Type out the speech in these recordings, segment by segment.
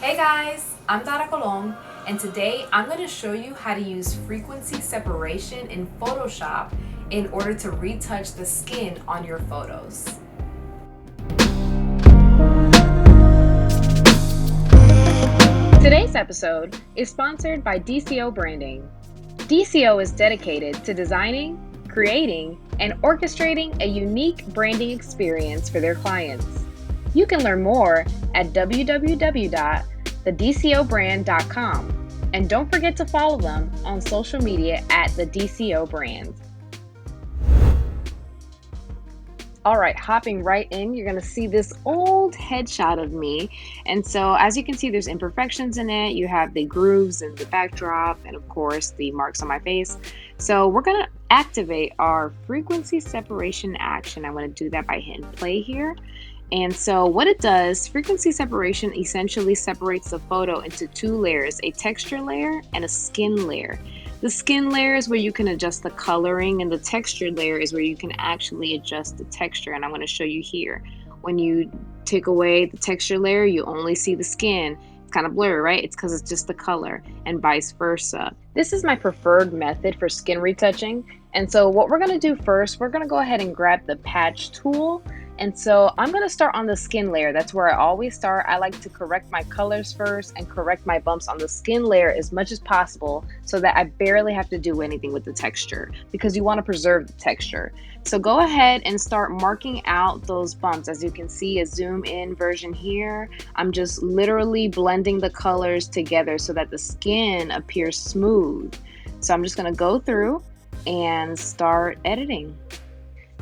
Hey guys, I'm Dara Colom, and today I'm going to show you how to use frequency separation in Photoshop in order to retouch the skin on your photos. Today's episode is sponsored by DCO Branding. DCO is dedicated to designing, creating, and orchestrating a unique branding experience for their clients. You can learn more at www.thedcobrand.com. And don't forget to follow them on social media at the DCO Brand. All right, hopping right in, you're gonna see this old headshot of me. And so as you can see, there's imperfections in it. You have the grooves and the backdrop, and of course the marks on my face. So we're gonna activate our frequency separation action. I'm gonna do that by hitting play here. And so what it does, frequency separation essentially separates the photo into two layers, a texture layer and a skin layer. The skin layer is where you can adjust the coloring, and the texture layer is where you can actually adjust the texture. And I'm going to show you here. When you take away the texture layer, you only see the skin. It's kind of blurry, right? It's because it's just the color, and vice versa. This is my preferred method for skin retouching. And so what we're going to do first, we're going to go ahead and grab the patch tool. And so I'm going to start on the skin layer. That's where I always start. I like to correct my colors first and correct my bumps on the skin layer as much as possible so that I barely have to do anything with the texture, because you want to preserve the texture. So go ahead and start marking out those bumps. As you can see, a zoom in version here. I'm just literally blending the colors together so that the skin appears smooth. So I'm just going to go through and start editing.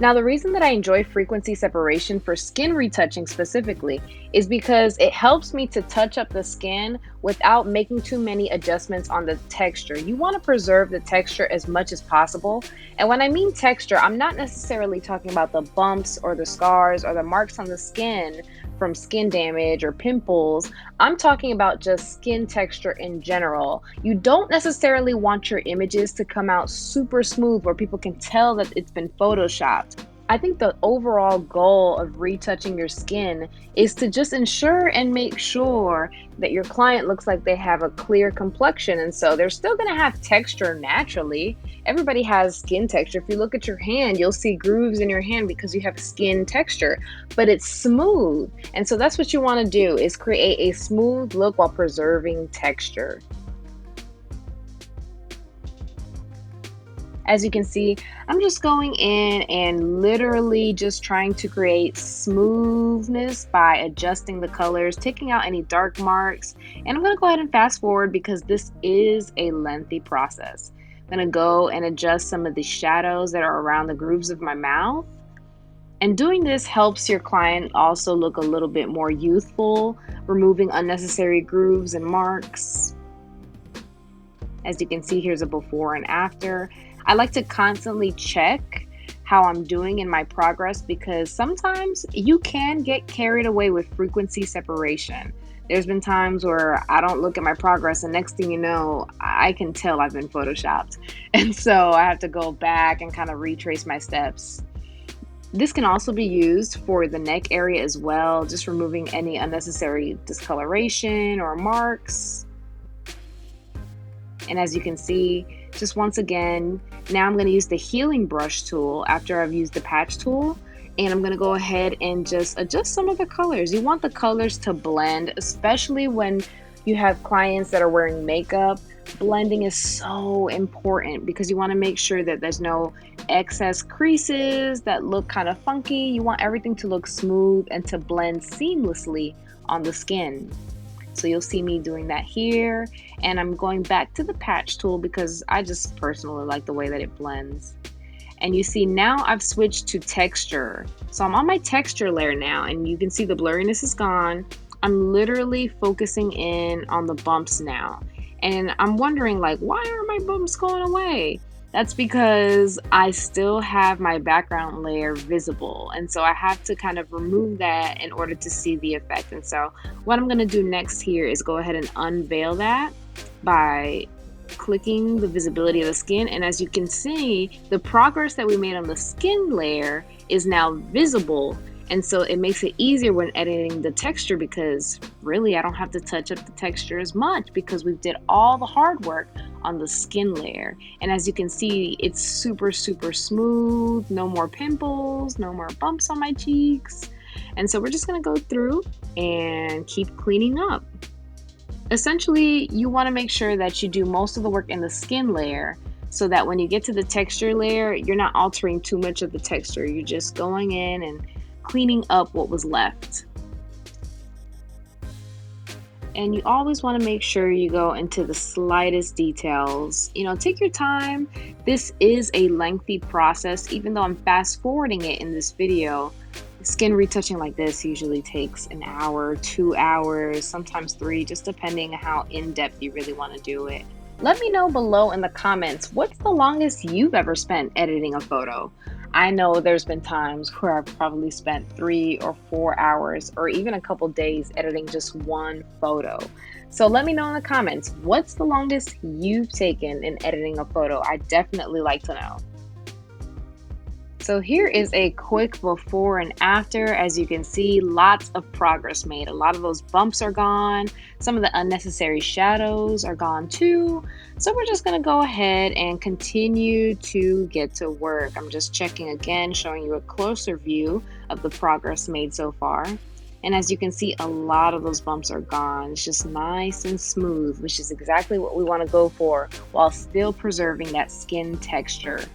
Now, the reason that I enjoy frequency separation for skin retouching specifically is because it helps me to touch up the skin without making too many adjustments on the texture. You want to preserve the texture as much as possible. And when I mean texture, I'm not necessarily talking about the bumps or the scars or the marks on the skin from skin damage or pimples. I'm talking about just skin texture in general. You don't necessarily want your images to come out super smooth where people can tell that it's been photoshopped. I think the overall goal of retouching your skin is to just ensure and make sure that your client looks like they have a clear complexion. And so they're still going to have texture naturally. Everybody has skin texture. If you look at your hand, you'll see grooves in your hand because you have skin texture, but it's smooth. And so that's what you want to do, is create a smooth look while preserving texture. As you can see, I'm just going in and literally just trying to create smoothness by adjusting the colors, taking out any dark marks. And I'm going to go ahead and fast forward because this is a lengthy process. I'm going to go and adjust some of the shadows that are around the grooves of my mouth. And doing this helps your client also look a little bit more youthful, removing unnecessary grooves and marks. As you can see, here's a before and after. I like to constantly check how I'm doing in my progress because sometimes you can get carried away with frequency separation. There's been times where I don't look at my progress, and next thing you know, I can tell I've been photoshopped. And so I have to go back and kind of retrace my steps. This can also be used for the neck area as well, just removing any unnecessary discoloration or marks. And as you can see, just once again, now I'm going to use the healing brush tool after I've used the patch tool. And I'm going to go ahead and just adjust some of the colors. You want the colors to blend, especially when you have clients that are wearing makeup. Blending is so important because you want to make sure that there's no excess creases that look kind of funky. You want everything to look smooth and to blend seamlessly on the skin. So you'll see me doing that here, and I'm going back to the patch tool because I just personally like the way that it blends. And you see now I've switched to texture. So I'm on my texture layer now, and you can see the blurriness is gone. I'm literally focusing in on the bumps now. And I'm wondering, like, why are my bumps going away? That's because I still have my background layer visible. And so I have to kind of remove that in order to see the effect. And so what I'm going to do next here is go ahead and unveil that by clicking the visibility of the skin. And as you can see, the progress that we made on the skin layer is now visible. And so it makes it easier when editing the texture because really I don't have to touch up the texture as much because we did all the hard work on the skin layer. And as you can see, it's super, super smooth, no more pimples, no more bumps on my cheeks. And so we're just gonna go through and keep cleaning up. Essentially, you wanna make sure that you do most of the work in the skin layer so that when you get to the texture layer, you're not altering too much of the texture. You're just going in and cleaning up what was left. And you always want to make sure you go into the slightest details. Take your time. This is a lengthy process, even though I'm fast forwarding it in this video. Skin retouching like this usually takes an hour, 2 hours, sometimes 3, just depending on how in-depth you really want to do it. Let me know below in the comments, what's the longest you've ever spent editing a photo? I know there's been times where I've probably spent 3 or 4 hours or even a couple days editing just one photo. So let me know in the comments, what's the longest you've taken in editing a photo? I definitely like to know. So here is a quick before and after. As you can see, lots of progress made. A lot of those bumps are gone. Some of the unnecessary shadows are gone too. So we're just gonna go ahead and continue to get to work. I'm just checking again, showing you a closer view of the progress made so far. And as you can see, a lot of those bumps are gone. It's just nice and smooth, which is exactly what we wanna go for while still preserving that skin texture.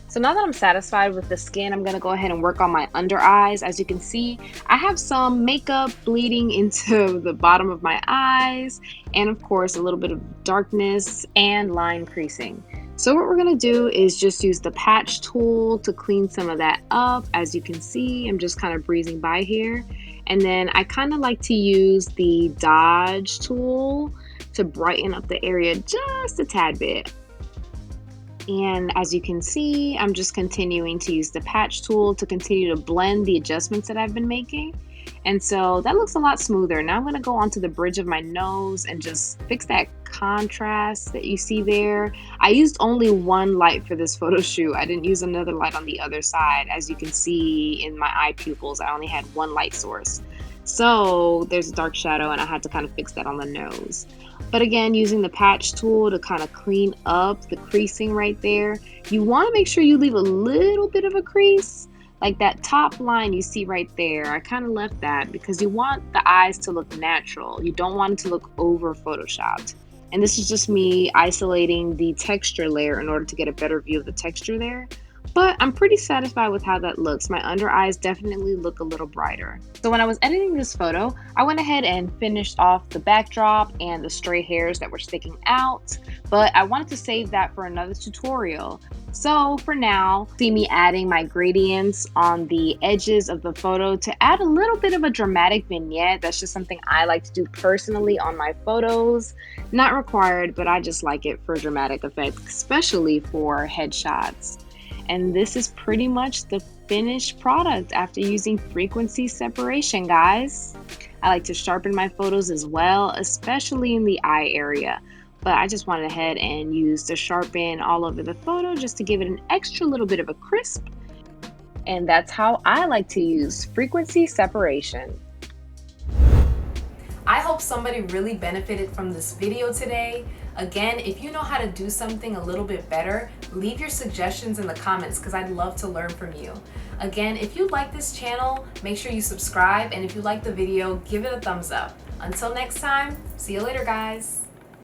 So now that I'm satisfied with the skin, I'm gonna go ahead and work on my under eyes. As you can see, I have some makeup bleeding into the bottom of my eyes, and of course, a little bit of darkness and line creasing. So what we're gonna do is just use the patch tool to clean some of that up. As you can see, I'm just kind of breezing by here. And then I kind of like to use the dodge tool to brighten up the area just a tad bit. And as you can see, I'm just continuing to use the patch tool to continue to blend the adjustments that I've been making. And so that looks a lot smoother. Now I'm going to go onto the bridge of my nose and just fix that contrast that you see there. I used only one light for this photo shoot. I didn't use another light on the other side. As you can see in my eye pupils, I only had one light source. So there's a dark shadow and I had to kind of fix that on the nose. But again, using the patch tool to kind of clean up the creasing right there. You want to make sure you leave a little bit of a crease, like that top line you see right there. I kind of left that because you want the eyes to look natural. You don't want it to look over photoshopped. And this is just me isolating the texture layer in order to get a better view of the texture there. But I'm pretty satisfied with how that looks. My under eyes definitely look a little brighter. So when I was editing this photo, I went ahead and finished off the backdrop and the stray hairs that were sticking out, but I wanted to save that for another tutorial. So for now, see me adding my gradients on the edges of the photo to add a little bit of a dramatic vignette. That's just something I like to do personally on my photos. Not required, but I just like it for dramatic effect, especially for headshots. And this is pretty much the finished product after using frequency separation, guys. I like to sharpen my photos as well, especially in the eye area. But I just went ahead and used the sharpen all over the photo just to give it an extra little bit of a crisp. And that's how I like to use frequency separation. I hope somebody really benefited from this video today. Again, if you know how to do something a little bit better, leave your suggestions in the comments because I'd love to learn from you. Again, if you like this channel, make sure you subscribe, and if you like the video, give it a thumbs up. Until next time, see you later, guys.